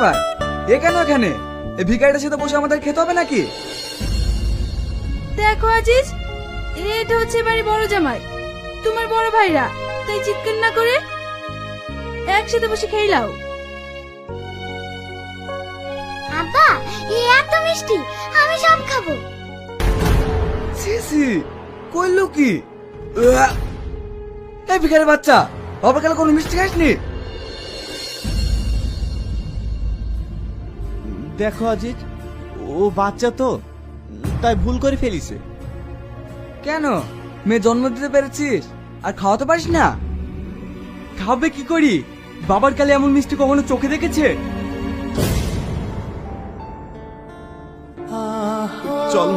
ব্যাপার? এ কেন এখানে? এই ভিখারিটার সাথে বসে আমাদের খেতে হবে নাকি? দেখো আজিজ, এটা হচ্ছে বাড়ি বড় জামাই, তোমার বড় ভাইরা, তাই চিৎকার না করে একসাথে বসে খেয়ে নাও। আব্বা, এই এত মিষ্টি, আমি সব খাবো। সিসি কইলো কি? উয়া! এই ভিখারি বাচ্চা, বাবা কাল কোনো মিষ্টি খাসনি? দেখো আজিজ, ও বাচ্চা তো, তাই ভুল করে ফেলিছে। কেন মেয়ে জন্ম দিতে পেরেছিস আর খাওয়াতে পারিস না? খাবে কি করি? বাবার কালে এমন মিষ্টি কখনো চোখে দেখেছে?